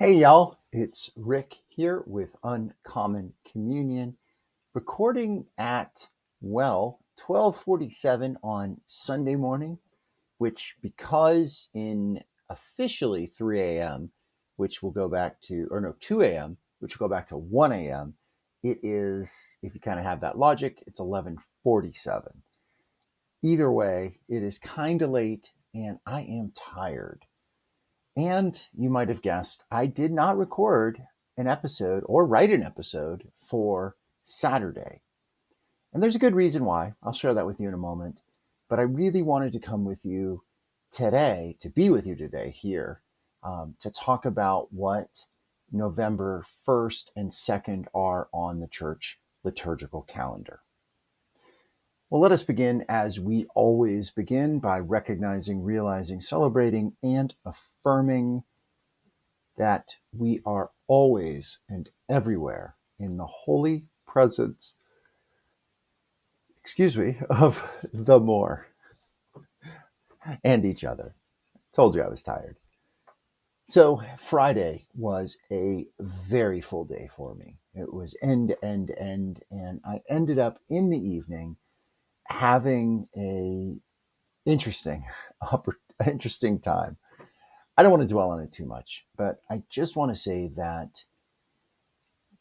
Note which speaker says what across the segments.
Speaker 1: Hey y'all, it's Rick here with Uncommon Communion, recording at 12:47 on Sunday morning, which because in officially 3 a.m., which will go back to, or no, 2 a.m., which will go back to 1 a.m., it is, if you kind of have that logic, it's 11:47. Either way, it is kind of late and I am tired. And you might have guessed, I did not record an episode or write an episode for Saturday. And there's a good reason why. I'll share that with you in a moment. But I really wanted to come with you today, to be with you today here, to talk about what November 1st and 2nd are on the church liturgical calendar. Well, let us begin as we always begin by recognizing, realizing, celebrating, and affirming that we are always and everywhere in the holy presence, of the more and each other. Told you I was tired. So Friday was a very full day for me. It was end, end, end, and I ended up in the evening having a interesting, interesting time. I don't want to dwell on it too much, but I just want to say that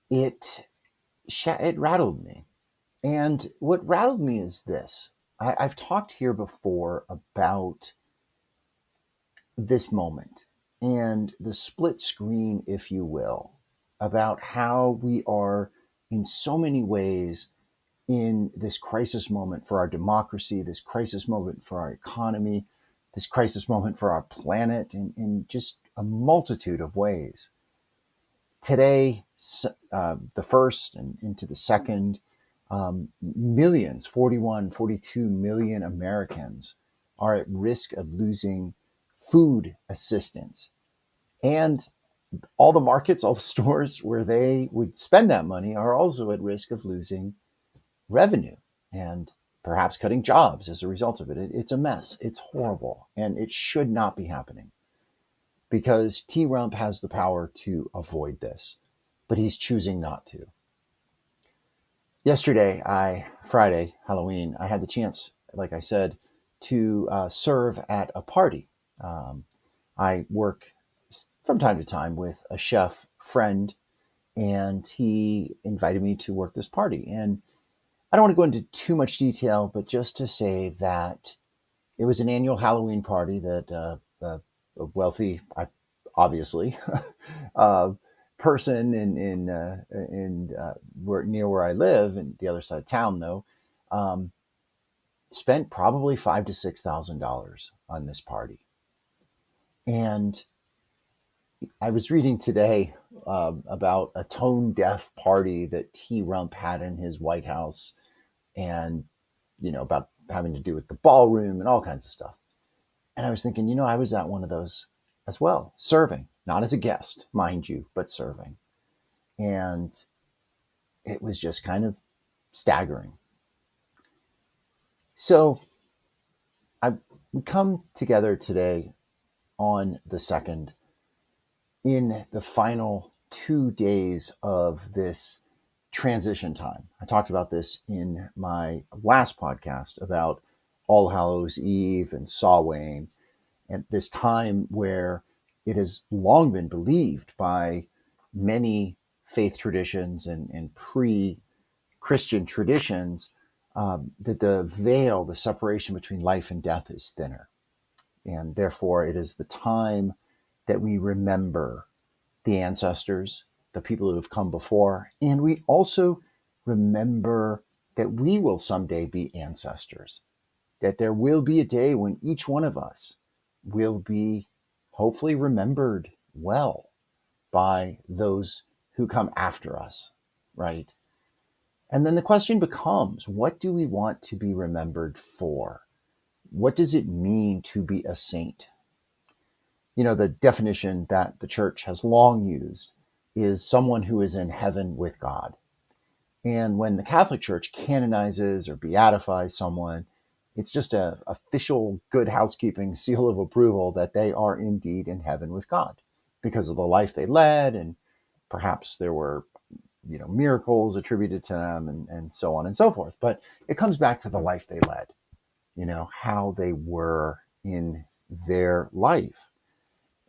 Speaker 1: it it rattled me. And what rattled me is this. I've talked here before about this moment and the split screen, if you will, about how we are in so many ways in this crisis moment for our democracy, this crisis moment for our economy, this crisis moment for our planet, in just a multitude of ways. Today, the first and into the second, millions, 41, 42 million Americans are at risk of losing food assistance. And all the markets, all the stores where they would spend that money are also at risk of losing revenue and perhaps cutting jobs as a result of it. It's a mess. It's horrible. And it should not be happening because T Rump has the power to avoid this, but he's choosing not to. Friday, Halloween, I had the chance, like I said, to serve at a party. Um, I work from time to time with a chef friend, and he invited me to work this party. And I don't want to go into too much detail, but just to say that it was an annual Halloween party that a wealthy, obviously, uh, person in near where I live, and the other side of town, though, um, spent probably $5,000 to $6,000 on this party. And I was reading today about a tone deaf party that T. Rump had in his White House, and about having to do with the ballroom and all kinds of stuff. And I was thinking, I was at one of those as well, serving, not as a guest, mind you, but serving. And it was just kind of staggering. So I we come together today on the second in the final 2 days of this transition time. I talked about this in my last podcast about All Hallows Eve and Samhain, and this time where it has long been believed by many faith traditions and pre Christian traditions that the veil, the separation between life and death, is thinner. And therefore, it is the time that we remember the ancestors, the people who have come before, and we also remember that we will someday be ancestors, that there will be a day when each one of us will be hopefully remembered well by those who come after us, right? And then the question becomes, what do we want to be remembered for? What does it mean to be a saint? The definition that the church has long used is someone who is in heaven with God. And when the Catholic Church canonizes or beatifies someone, it's just an official good housekeeping seal of approval that they are indeed in heaven with God. because of the life they led, and perhaps there were miracles attributed to them, and so on and so forth. But it comes back to the life they led, how they were in their life.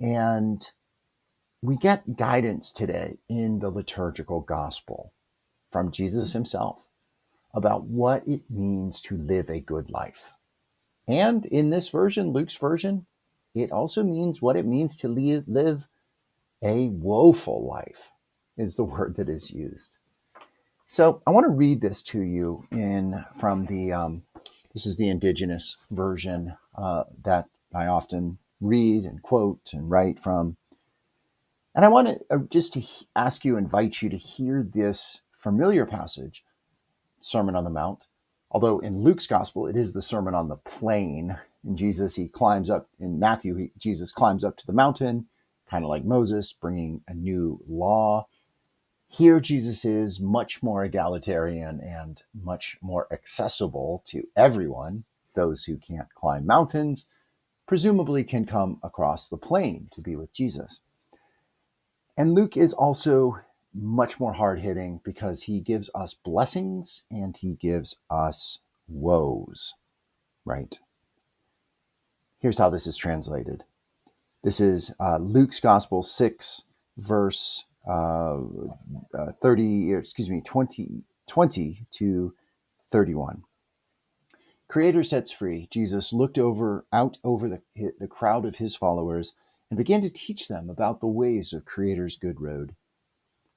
Speaker 1: And we get guidance today in the liturgical gospel from Jesus himself about what it means to live a good life. And in this version, Luke's version, it also means what it means to live a woeful life, is the word that is used. So I want to read this to you from the this is the indigenous version that I often read and quote and write from. And I want to just to ask you, invite you to hear this familiar passage, Sermon on the Mount. Although in Luke's gospel, it is the Sermon on the Plain. In Jesus, he climbs up. In Matthew, Jesus climbs up to the mountain, kind of like Moses, bringing a new law. Here, Jesus is much more egalitarian and much more accessible to everyone. Those who can't climb mountains presumably can come across the plain to be with Jesus. And Luke is also much more hard-hitting because he gives us blessings and he gives us woes, right? Here's how this is translated. This is Luke's Gospel 6, verse 20 to 31. Creator sets free. Jesus looked out over the crowd of his followers and began to teach them about the ways of Creator's good road.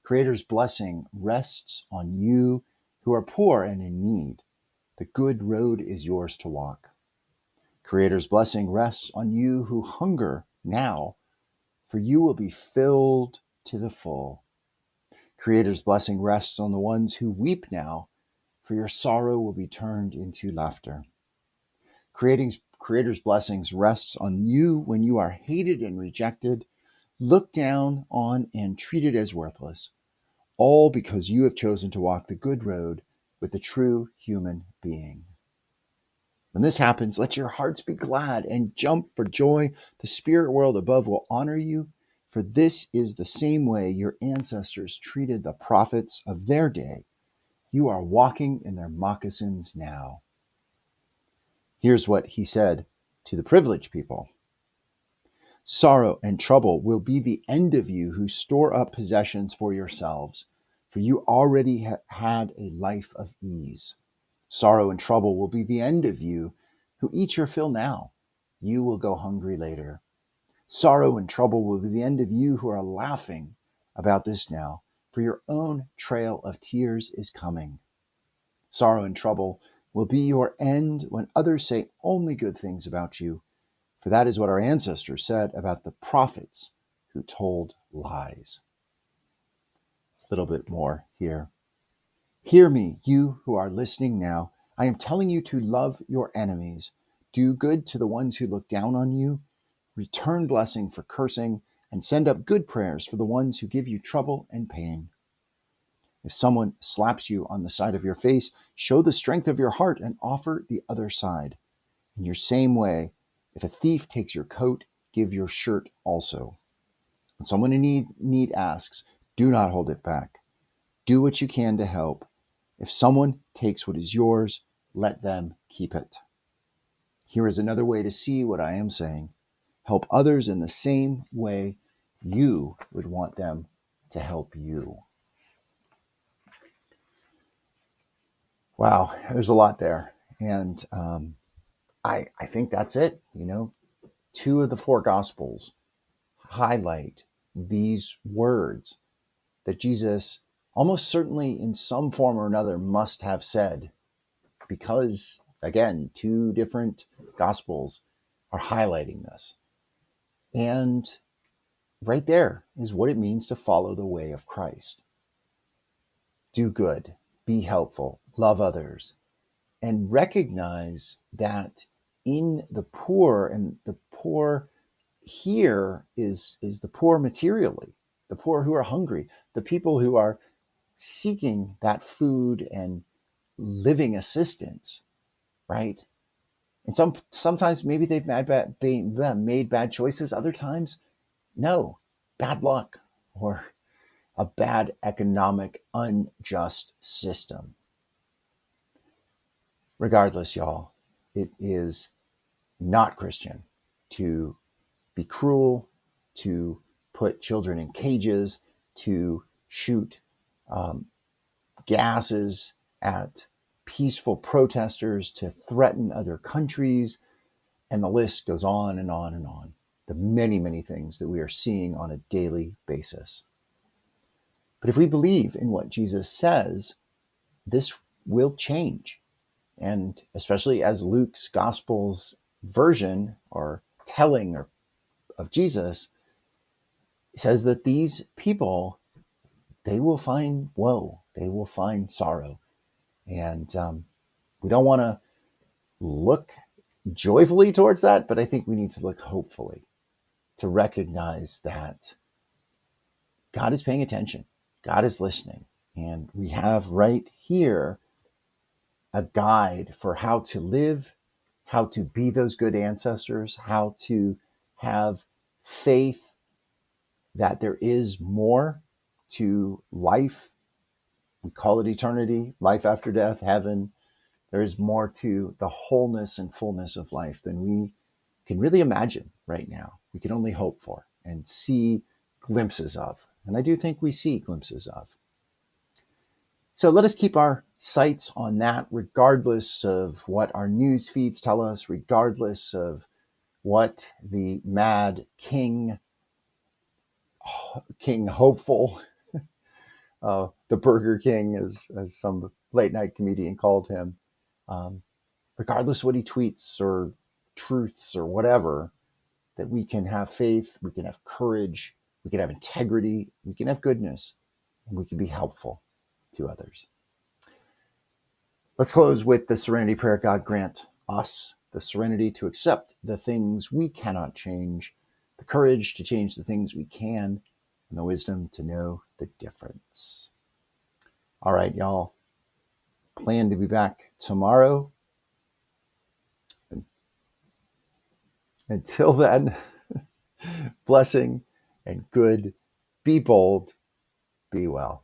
Speaker 1: Creator's blessing rests on you who are poor and in need. The good road is yours to walk. Creator's blessing rests on you who hunger now, for you will be filled to the full. Creator's blessing rests on the ones who weep now, for your sorrow will be turned into laughter. Creator's blessings rests on you when you are hated and rejected, looked down on and treated as worthless, all because you have chosen to walk the good road with the true human being. When this happens, let your hearts be glad and jump for joy. The spirit world above will honor you, for this is the same way your ancestors treated the prophets of their day. You are walking in their moccasins now. Here's what he said to the privileged people. Sorrow and trouble will be the end of you who store up possessions for yourselves, for you already had a life of ease. Sorrow and trouble will be the end of you who eat your fill now. You will go hungry later. Sorrow and trouble will be the end of you who are laughing about this now, for your own trail of tears is coming. Sorrow and trouble will be your end when others say only good things about you, for that is what our ancestors said about the prophets who told lies. A little bit more here. Hear me, you who are listening now. I am telling you to love your enemies. Do good to the ones who look down on you. Return blessing for cursing, and send up good prayers for the ones who give you trouble and pain. If someone slaps you on the side of your face, show the strength of your heart and offer the other side. In your same way, if a thief takes your coat, give your shirt also. When someone in need asks, do not hold it back. Do what you can to help. If someone takes what is yours, let them keep it. Here is another way to see what I am saying. Help others in the same way you would want them to help you. Wow, there's a lot there. And I think that's it. Two of the four Gospels highlight these words that Jesus almost certainly in some form or another must have said, because, again, two different Gospels are highlighting this. And right there is what it means to follow the way of Christ. Do good, be helpful, love others, and recognize that in the poor, and the poor here is the poor materially, the poor who are hungry, the people who are seeking that food and living assistance, right? And sometimes maybe they've made bad choices. Other times, no. bad luck or a bad economic, unjust system. Regardless, y'all, it is not Christian to be cruel, to put children in cages, to shoot um, gases at peaceful protesters, to threaten other countries, and the list goes on and on and on. The many, many things that we are seeing on a daily basis. But if we believe in what Jesus says, this will change. And especially as Luke's Gospel's version or telling of Jesus says that these people, they will find woe, they will find sorrow. And we don't want to look joyfully towards that, but I think we need to look hopefully to recognize that God is paying attention, God is listening, and we have right here a guide for how to live, how to be those good ancestors, how to have faith that there is more to life. We call it eternity, life after death, heaven. There is more to the wholeness and fullness of life than we can really imagine right now. We can only hope for and see glimpses of. And I do think we see glimpses of. So let us keep our sights on that, regardless of what our news feeds tell us, regardless of what the mad King hopeful, the Burger King, as some late night comedian called him, um, regardless of what he tweets or truths or whatever, that we can have faith, we can have courage, we can have integrity, we can have goodness, and we can be helpful to others. Let's close with the serenity prayer. God grant us the serenity to accept the things we cannot change, the courage to change the things we can, and the wisdom to know the difference. All right, y'all. Plan to be back tomorrow. Until then, blessing and good. Be bold. Be well.